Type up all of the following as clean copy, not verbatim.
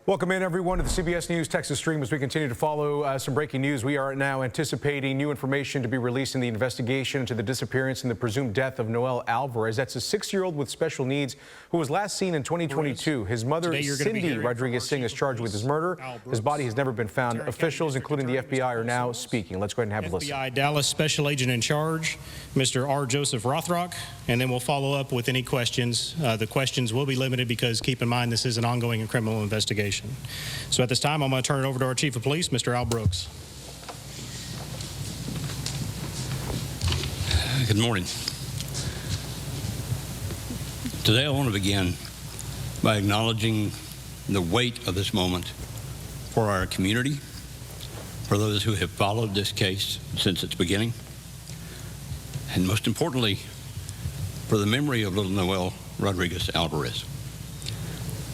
Welcome in, everyone, to the CBS News Texas Stream as we continue to follow some breaking news. We are now anticipating new information to be released in the investigation into the disappearance and the presumed death of Noel Alvarez. That's a 6-year-old with special needs who was last seen in 2022. His mother, Cindy Rodriguez-Singh, is charged with his murder. His body has never been found. Officials, including the FBI, are now speaking. Let's go ahead and have a listen. FBI Dallas Special Agent in Charge, Mr. R. Joseph Rothrock, and then we'll follow up with any questions. The questions will be limited because, keep in mind, this is an ongoing criminal investigation. So at this time, I'm going to turn it over to our Chief of Police, Mr. Al Brooks. Good morning. Today I want to begin by acknowledging the weight of this moment for our community, for those who have followed this case since its beginning, and most importantly, for the memory of little Noel Rodriguez-Alvarez.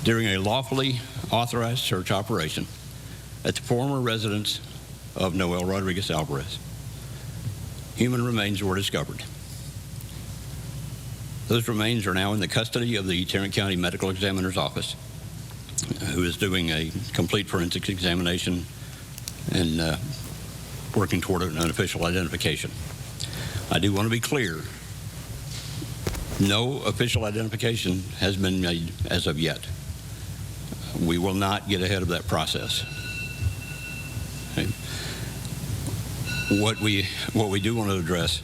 During a lawfully authorized search operation at the former residence of Noel Rodriguez-Alvarez, human remains were discovered. Those remains are now in the custody of the Tarrant County Medical Examiner's Office, who is doing a complete forensics examination and working toward an official identification. I do want to be clear, no official identification has been made as of yet. We will not get ahead of that process. Okay. What we do want to address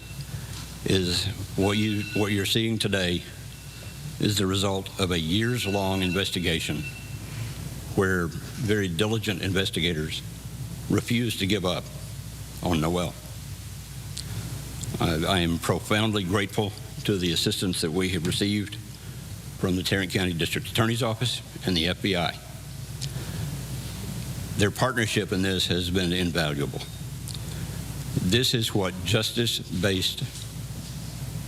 is what you're seeing today is the result of a years-long investigation where very diligent investigators refused to give up on Noel. I am profoundly grateful to the assistance that we have received from the Tarrant County District Attorney's Office and the FBI. Their partnership in this has been invaluable. This is what justice-based,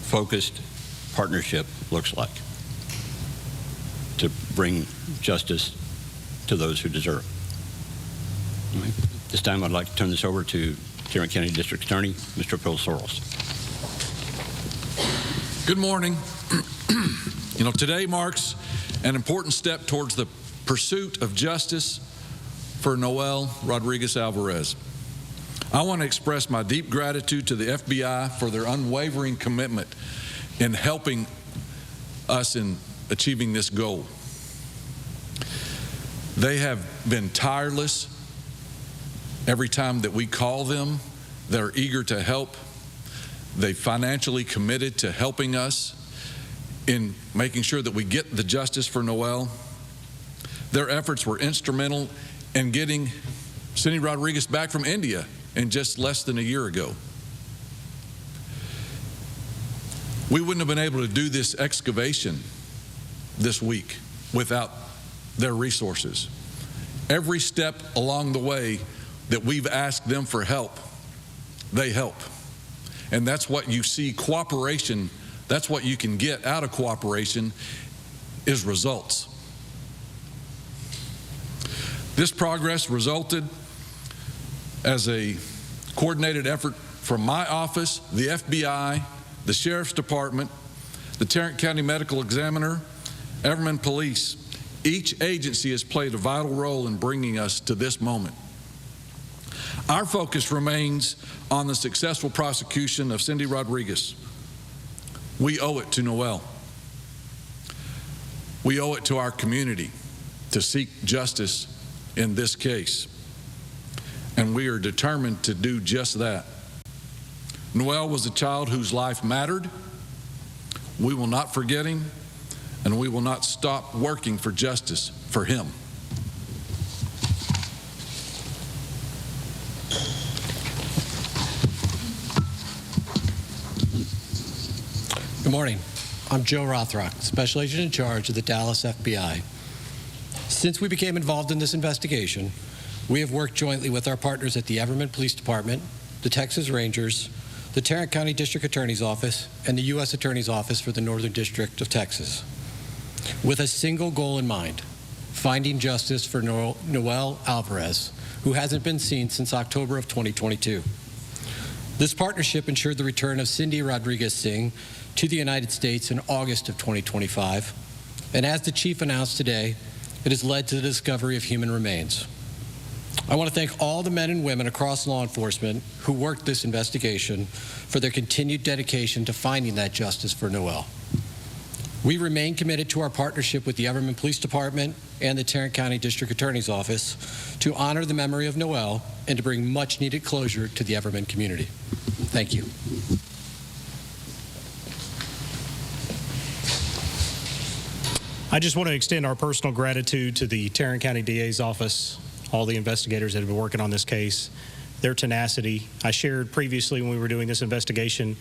focused partnership looks like, to bring justice to those who deserve it. Right. This time I'd like to turn this over to Tarrant County District Attorney, Mr. Phil Sorrells. Good morning. You know, today marks an important step towards the pursuit of justice for Noel Rodriguez-Alvarez. I want to express my deep gratitude to the FBI for their unwavering commitment in helping us in achieving this goal. They have been tireless. Every time that we call them, they're eager to help. They financially committed to helping us in making sure that we get the justice for Noel. Their efforts were instrumental in getting Cindy Rodriguez back from India in just less than a year ago. We wouldn't have been able to do this excavation this week without their resources. Every step along the way that we've asked them for help, they help. And that's what you see, cooperation, that's what you can get out of cooperation, is results. This progress resulted as a coordinated effort from my office, the FBI, the Sheriff's Department, the Tarrant County Medical Examiner, Everman Police. Each agency has played a vital role in bringing us to this moment. Our focus remains on the successful prosecution of Cindy Rodriguez. We owe it to Noel. We owe it to our community to seek justice in this case. And we are determined to do just that. Noel was a child whose life mattered. We will not forget him, and we will not stop working for justice for him. Good morning. I'm Joe Rothrock, Special Agent in Charge of the Dallas FBI. Since we became involved in this investigation, we have worked jointly with our partners at the Everman Police Department, the Texas Rangers, the Tarrant County District Attorney's Office, and the U.S. Attorney's Office for the Northern District of Texas, with a single goal in mind: finding justice for Noel Alvarez, who hasn't been seen since October of 2022. This partnership ensured the return of Cindy Rodriguez-Singh to the United States in August of 2025, and as the Chief announced today, it has led to the discovery of human remains. I want to thank all the men and women across law enforcement who worked this investigation for their continued dedication to finding that justice for Noel. We remain committed to our partnership with the Everman Police Department and the Tarrant County District Attorney's Office to honor the memory of Noel and to bring much-needed closure to the Everman community. Thank you. I just want to extend our personal gratitude to the Tarrant County DA's office, all the investigators that have been working on this case, their tenacity. I shared previously when we were doing this investigation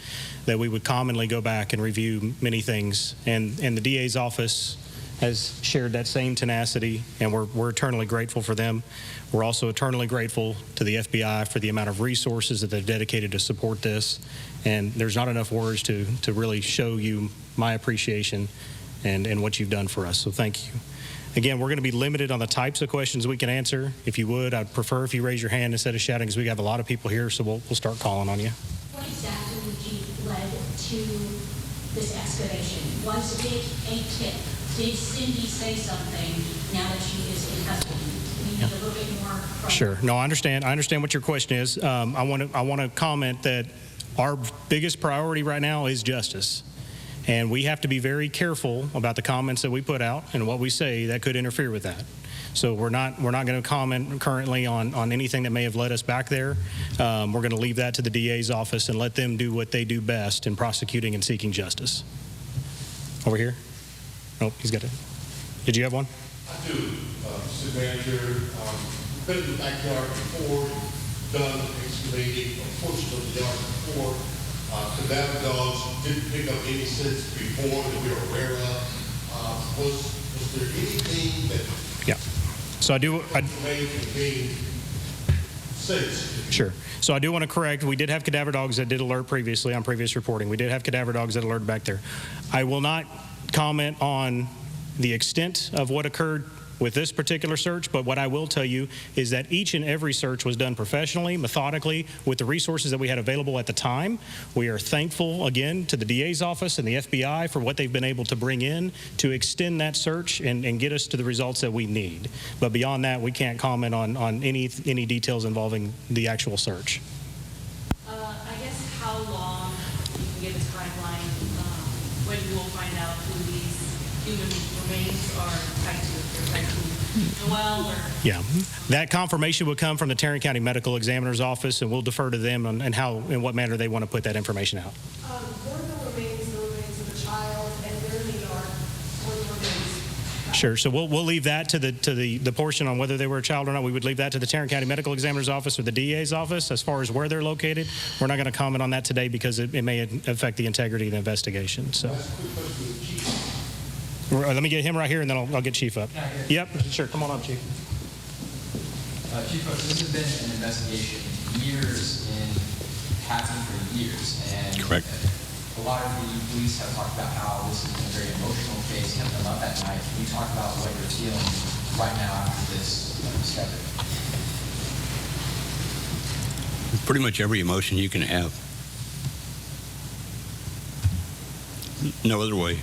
that we would commonly go back and review many things, and the DA's office has shared that same tenacity, and we're eternally grateful for them. We're also eternally grateful to the FBI for the amount of resources that they've dedicated to support this, and there's not enough words to really show you my appreciation and what you've done for us, so thank you. Again, we're going to be limited on the types of questions we can answer. If you would, I'd prefer if you raise your hand instead of shouting, because we have a lot of people here, so we'll start calling on you. What exactly would you led to this excavation? Was it a tip? Did Cindy say something now that she is in custody? We need a little bit more from Sure. No, I understand. I understand what your question is. I want to comment that our biggest priority right now is justice. And we have to be very careful about the comments that we put out and what we say that could interfere with that. So we're not going to comment currently on anything that may have led us back there. We're going to leave that to the DA's office and let them do what they do best in prosecuting and seeking justice. Over here? Nope, he's got it. Did you have one? I do, Mr. Manager. Been in the backyard before, done excavating a portion of the yard before. Cadaver dogs didn't pick up any scents before that we were aware of. Was there anything that Yeah. So may contain scents? Sure. So I do want to correct, we did have cadaver dogs that did alert previously on previous reporting. We did have cadaver dogs that alerted back there. I will not comment on the extent of what occurred with this particular search, but what I will tell you is that each and every search was done professionally, methodically, with the resources that we had available at the time. We are thankful, again, to the DA's office and the FBI for what they've been able to bring in to extend that search and get us to the results that we need. But beyond that, we can't comment on any details involving the actual search. I guess how long, you can give a timeline, when you will find out who these human remains are tied to, if they're tied to Noel or... Yeah, that confirmation would come from the Tarrant County Medical Examiner's Office, and we'll defer to them on in what manner they want to put that information out. Were the remains of a child, and where they are, were the remains? Sure. So we'll leave that to the portion on whether they were a child or not. We would leave that to the Tarrant County Medical Examiner's Office or the DA's office. As far as where they're located, we're not going to comment on that today because it may affect the integrity of the investigation. So. Let me get him right here, and then I'll get Chief up. Yep, sure. Come on up, Chief. Chief, this has been an investigation years in passing for years, and Correct. A lot of the police have talked about how this has been a very emotional case, kept them up at night. Can you talk about what you're feeling right now after this discovery? Pretty much every emotion you can have. No other way.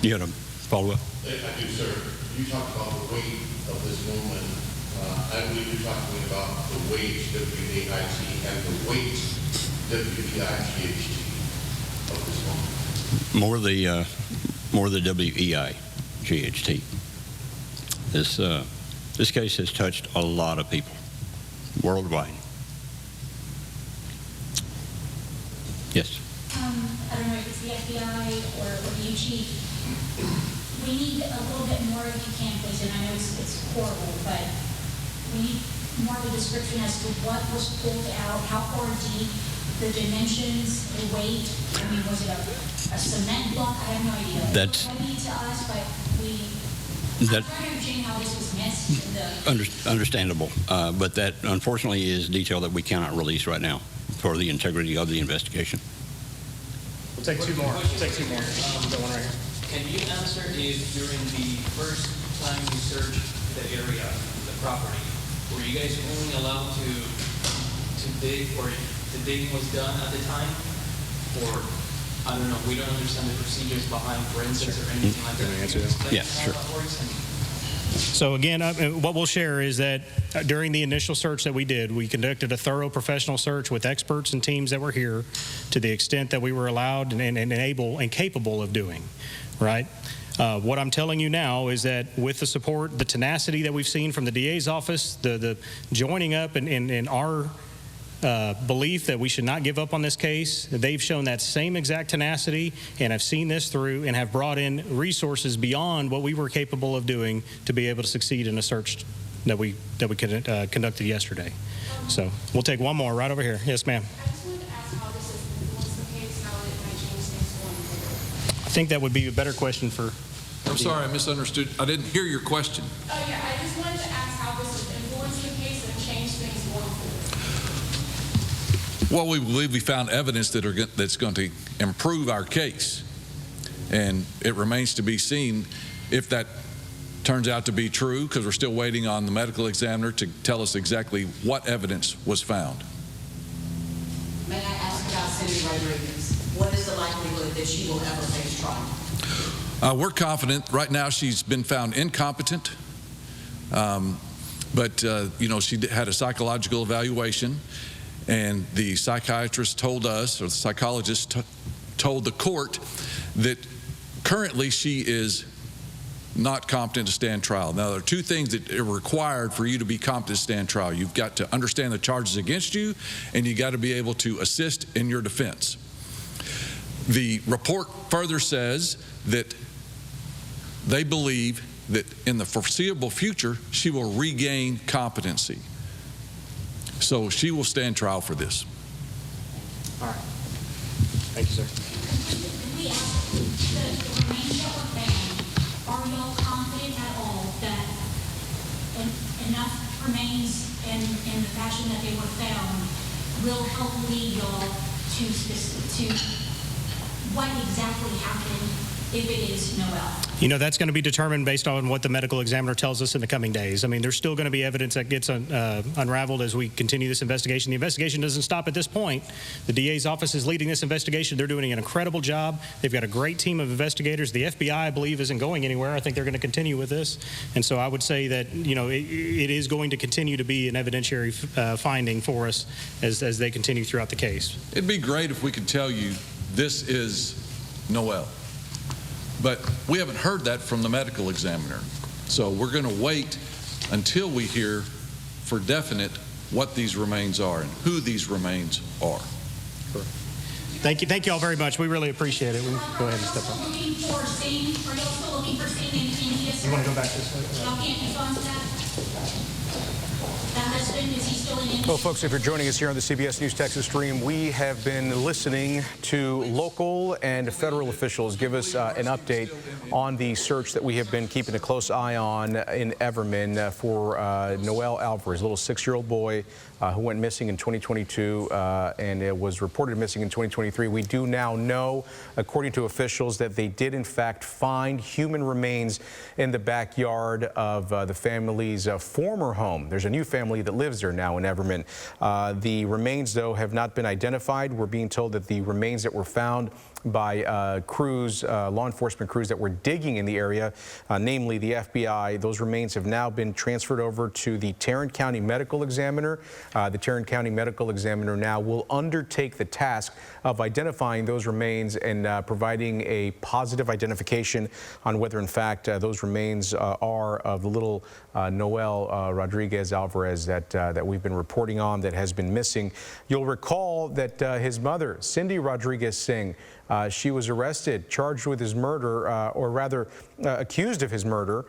You had a follow-up? I do, sir. You talked about the weight of this woman. I believe you're talking about the weight, W-A-I-T, and the weight, W-E-I-G-H-T, of this woman. More the W-E-I-G-H-T. This case has touched a lot of people worldwide. Yes. I don't know if it's the FBI or the chief. We need a little bit more if you can, please, and I know it's horrible, but we need more of a description as to what was pulled out, how far deep, the dimensions, the weight. I mean, was it a cement block? I have no idea. That's heavy to us, but I'm trying to understand how this was missed. Understandable, but that unfortunately is detail that we cannot release right now for the integrity of the investigation. We'll take two more. Got one right here. Can you answer if during the first time you searched the area, the property, were you guys only allowed to dig, or the digging was done at the time, or I don't know, we don't understand the procedures behind forensics or anything like that. answer that? Explain Yeah, how sure. that works and So again, what we'll share is that during the initial search that we did, we conducted a thorough professional search with experts and teams that were here to the extent that we were allowed and able and capable of doing, right? What I'm telling you now is that with the support, the tenacity that we've seen from the DA's office, the joining up in our belief that we should not give up on this case, they've shown that same exact tenacity and have seen this through and have brought in resources beyond what we were capable of doing to be able to succeed in a search that we conducted yesterday. So we'll take one more right over here. Yes, ma'am. I just wanted to ask how this has influenced the case, how it might change things going forward. I think that would be a better question for. I'm sorry, I misunderstood. I didn't hear your question. Oh, yeah, I just wanted to ask how this has influenced the case and changed things going forward. Well, we believe we found evidence that's going to improve our case. And it remains to be seen if that turns out to be true, because we're still waiting on the medical examiner to tell us exactly what evidence was found. May I ask about Cindy Rodriguez? What is the likelihood that she will ever face trial? We're confident. Right now she's been found incompetent, but she had a psychological evaluation, and the psychiatrist told us, or the psychologist told the court, that currently she is not competent to stand trial. Now, there are two things that are required for you to be competent to stand trial. You've got to understand the charges against you, and you got to be able to assist in your defense. The report further says that they believe that in the foreseeable future, she will regain competency. So she will stand trial for this. All right. Thank you, sir. Can we ask, the remains that were found, are y'all confident at all that enough remains in the fashion that they were found will help lead y'all to what exactly happened if it is Noel? You know, that's going to be determined based on what the medical examiner tells us in the coming days. I mean, there's still going to be evidence that gets unraveled as we continue this investigation. The investigation doesn't stop at this point. The DA's office is leading this investigation. They're doing an incredible job. They've got a great team of investigators. The FBI, I believe, isn't going anywhere. I think they're going to continue with this. And so I would say that, you know, it is going to continue to be an evidentiary finding for us as they continue throughout the case. It'd be great if we could tell you this is Noel. But we haven't heard that from the medical examiner. So we're going to wait until we hear for definite what these remains are and who these remains are. Thank you all very much. We really appreciate it. We can go ahead and step up. Are you still looking for Sting in You want to go back this way? Y'all can't respond to that? That husband, is he still in India? Well, folks, if you're joining us here on the CBS News Texas stream, we have been listening to local and federal officials give us an update on the search that we have been keeping a close eye on in Everman for Noel Alvarez, a little 6-year-old boy who went missing in 2022 and it was reported missing in 2023. We do now know, according to officials, that they did in fact find human remains in the backyard of the family's former home. There's a new family that lives there now in Everman. The remains, though, have not been identified. We're being told that the remains that were found by crews, law enforcement crews that were digging in the area, namely the FBI, those remains have now been transferred over to the Tarrant County Medical Examiner. The Tarrant County Medical Examiner now will undertake the task of identifying those remains and providing a positive identification on whether, in fact, those remains are of the little Noel Rodriguez-Alvarez that we've been reporting on that has been missing. You'll recall that his mother, Cindy Rodriguez-Singh, she was arrested, charged with his murder, or rather accused of his murder,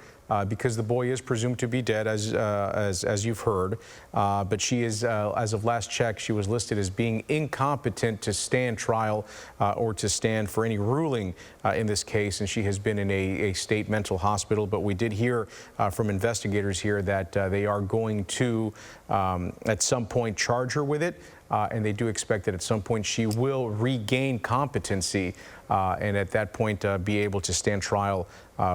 because the boy is presumed to be dead, as you've heard. But she is, as of last check, she was listed as being incompetent to stand trial or to stand for any ruling in this case, and she has been in a state mental hospital. But we did hear from investigators here that they are going to, at some point, charge her with it. And they do expect that at some point she will regain competency and at that point be able to stand trial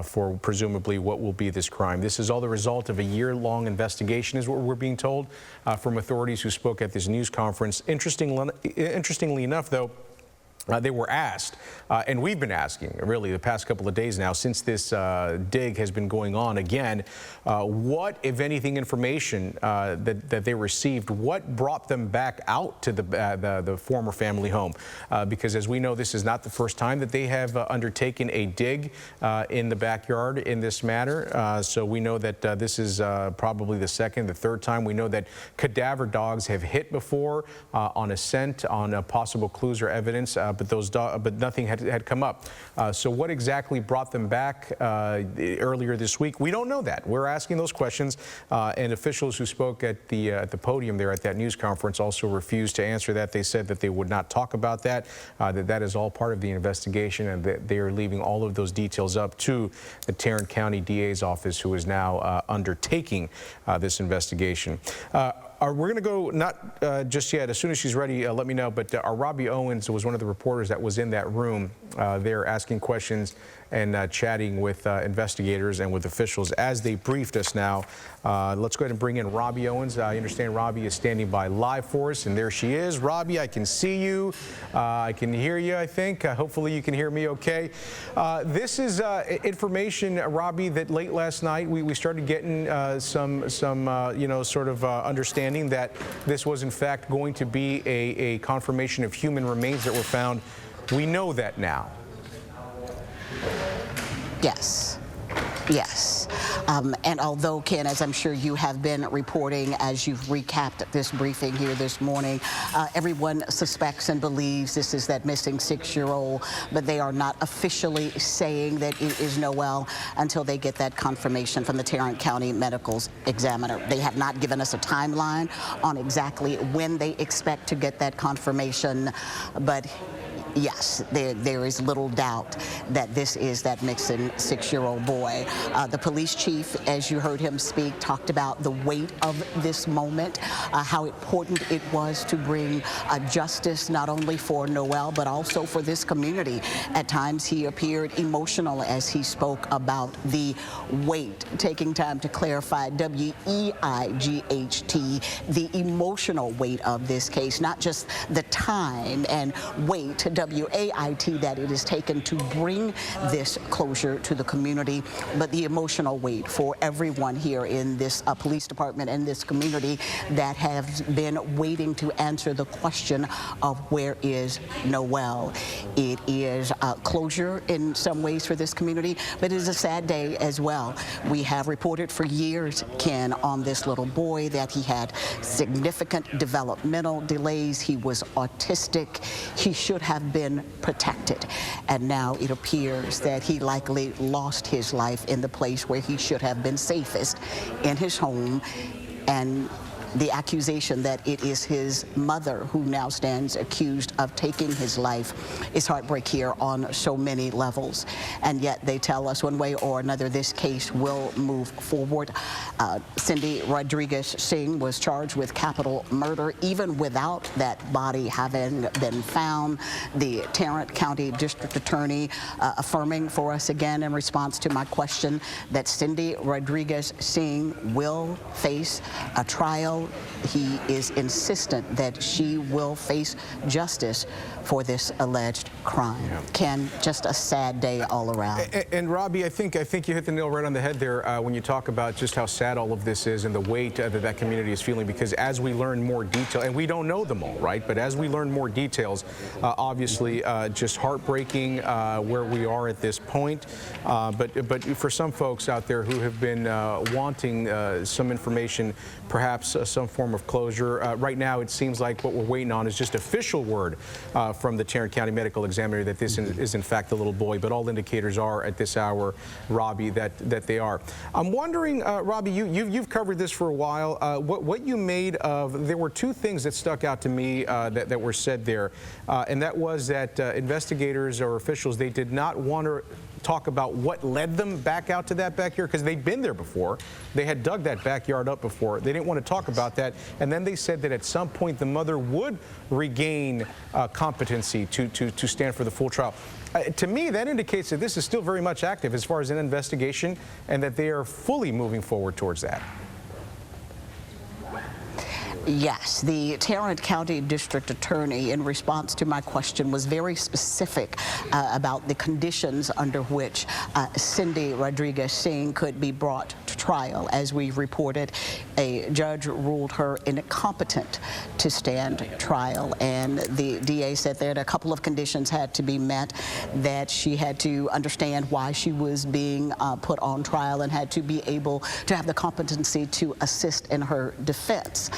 for presumably what will be this crime. This is all the result of a year-long investigation, is what we're being told from authorities who spoke at this news conference. Interestingly enough, though, They were asked, and we've been asking really the past couple of days now since this dig has been going on again, what, if anything, information that they received, what brought them back out to the former family home? Because as we know, this is not the first time that they have undertaken a dig in the backyard in this matter. So we know that this is probably the second, the third time. We know that cadaver dogs have hit before on a scent, on possible clues or evidence. But nothing had come up. So what exactly brought them back earlier this week? We don't know that. We're asking those questions, and officials who spoke at the podium there at that news conference also refused to answer that. They said that they would not talk about that, that is all part of the investigation, and that they are leaving all of those details up to the Tarrant County DA's office, who is now undertaking this investigation. We're going to go, not just yet, as soon as she's ready, let me know, but our Robbie Owens was one of the reporters that was in that room there asking questions and chatting with investigators and with officials as they briefed us now. Let's go ahead and bring in Robbie Owens. I understand Robbie is standing by live for us, and there she is. Robbie, I can see you. I can hear you, I think. Hopefully you can hear me okay. This is information, Robbie, that late last night we started getting some you know, sort of understanding that this was in fact going to be a confirmation of human remains that were found. We know that now. Yes. Yes. And although, Ken, as I'm sure you have been reporting as you've recapped this briefing here this morning, everyone suspects and believes this is that missing 6-year-old, but they are not officially saying that it is Noel until they get that confirmation from the Tarrant County Medical Examiner. They have not given us a timeline on exactly when they expect to get that confirmation, but yes, there is little doubt that this is that missing 6-year-old boy. The police chief, as you heard him speak, talked about the weight of this moment, how important it was to bring justice not only for Noel, but also for this community. At times he appeared emotional as he spoke about the weight, taking time to clarify W-E-I-G-H-T, the emotional weight of this case, not just the time and weight, W-A-I-T, that it is taken to bring this closure to the community, but the emotional weight for everyone here in this police department and this community that have been waiting to answer the question of where is Noel. It is closure in some ways for this community, but it is a sad day as well. We have reported for years, Ken, on this little boy that he had significant developmental delays. He was autistic. He should have been protected, and now it appears that he likely lost his life in the place where he should have been safest, in his home, and the accusation that it is his mother who now stands accused of taking his life is heartbreak here on so many levels. And yet they tell us one way or another this case will move forward. Cindy Rodriguez-Singh was charged with capital murder even without that body having been found. The Tarrant County District Attorney affirming for us again in response to my question that Cindy Rodriguez-Singh will face a trial. He is insistent that she will face justice for this alleged crime. Yeah. Ken, just a sad day all around. And Robbie, I think you hit the nail right on the head there when you talk about just how sad all of this is and the weight that community is feeling, because as we learn more detail, and we don't know them all, right, but as we learn more details, obviously just heartbreaking where we are at this point. But for some folks out there who have been wanting some information, perhaps some form of closure, right now it seems like what we're waiting on is just official word from the Tarrant County Medical Examiner that this is in fact a little boy, but all indicators are at this hour, Robbie, that they are. I'm wondering, Robbie, you've covered this for a while, what you made of, there were two things that stuck out to me that were said there, and that was that investigators or officials, they did not want to talk about what led them back out to that backyard, because they'd been there before. They had dug that backyard up before. They didn't want to talk about that. And then they said that at some point the mother would regain competency to stand for the full trial. To me, that indicates that this is still very much active as far as an investigation, and that they are fully moving forward towards that. Yes, the Tarrant County District Attorney, in response to my question, was very specific about the conditions under which Cindy Rodriguez-Singh could be brought to trial. As we reported, a judge ruled her incompetent to stand trial, and the DA said that a couple of conditions had to be met, that she had to understand why she was being put on trial and had to be able to have the competency to assist in her defense.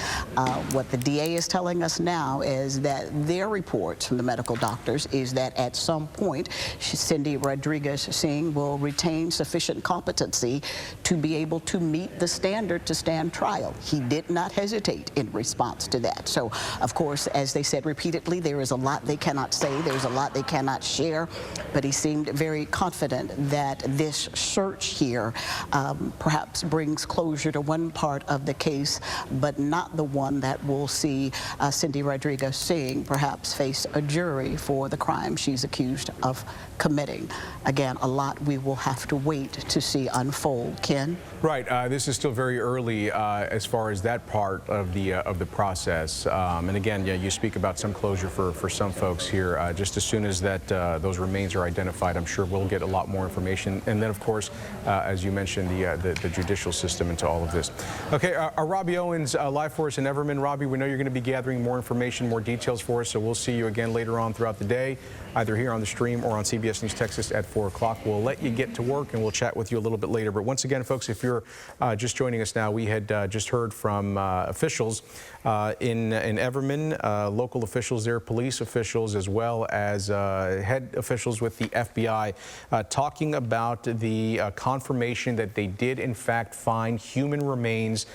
What the DA is telling us now is that their reports from the medical doctors is that at some point, Cindy Rodriguez-Singh will retain sufficient competency to be able to meet the standard to stand trial. He did not hesitate in response to that. So, of course, as they said repeatedly, there is a lot they cannot say, there's a lot they cannot share, but he seemed very confident that this search here perhaps brings closure to one part of the case, but not the one that will see Cindy Rodriguez-Singh perhaps face a jury for the crime she's accused of committing. Again, a lot we will have to wait to see unfold. Ken? Right. This is still very early as far as that part of the process. And again, yeah, you speak about some closure for some folks here. Just as soon as that those remains are identified, I'm sure we'll get a lot more information. And then, of course, as you mentioned, the judicial system into all of this. Okay, Robbie Owens live for us in Everman. Robbie, we know you're going to be gathering more information, more details for us, so we'll see you again later on throughout the day, either here on the stream or on CBS News Texas at 4 o'clock. We'll let you get to work and we'll chat with you a little bit later. But once again, folks, if you're just joining us now, we had just heard from officials in Everman, local officials there, police officials, as well as head officials with the FBI, talking about the confirmation that they did in fact find human remains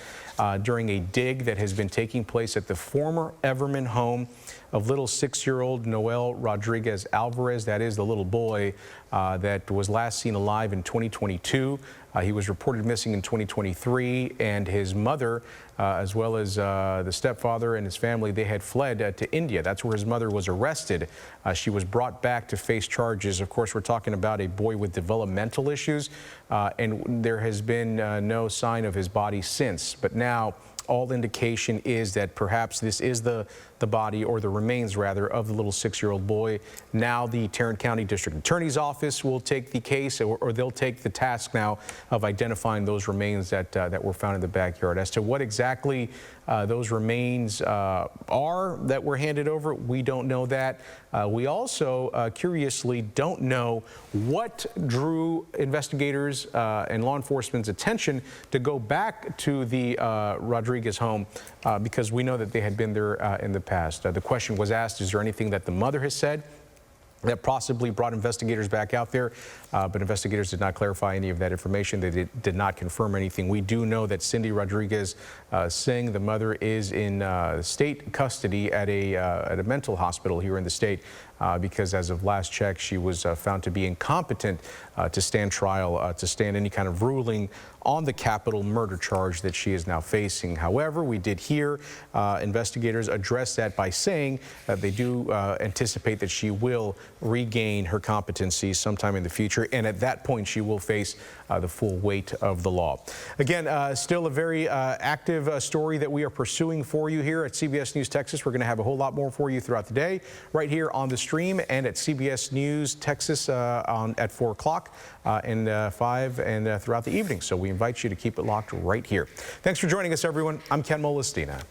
during a dig that has been taking place at the former Everman home of little 6-year-old Noel Rodriguez-Alvarez. That is the little boy that was last seen alive in 2022. He was reported missing in 2023, and his mother, as well as the stepfather and his family, they had fled to India. That's where his mother was arrested. She was brought back to face charges. Of course, we're talking about a boy with developmental issues, and there has been no sign of his body since. But now, all indication is that perhaps this is the body, or the remains rather, of the little 6-year-old boy. Now the Tarrant County District Attorney's Office will take the case, or they'll take the task now of identifying those remains that were found in the backyard. As to what exactly those remains are that were handed over, we don't know that. We also, curiously, don't know what drew investigators and law enforcement's attention to go back to the Rodriguez home, because we know that they had been there in the past. The question was asked, is there anything that the mother has said that possibly brought investigators back out there, but investigators did not clarify any of that information. They did not confirm anything. We do know that Cindy Rodriguez-Singh, the mother, is in state custody at a mental hospital here in the state, because as of last check, she was found to be incompetent to stand trial, to stand any kind of ruling on the capital murder charge that she is now facing. However, we did hear investigators address that by saying that they do anticipate that she will regain her competency sometime in the future, and at that point she will face the full weight of the law. Again, still a very active story that we are pursuing for you here at CBS News Texas. We're going to have a whole lot more for you throughout the day, right here on the stream and at CBS News Texas at 4 o'clock and 5 and throughout the evening. So we invite you to keep it locked right here. Thanks for joining us, everyone. I'm Ken Molestina.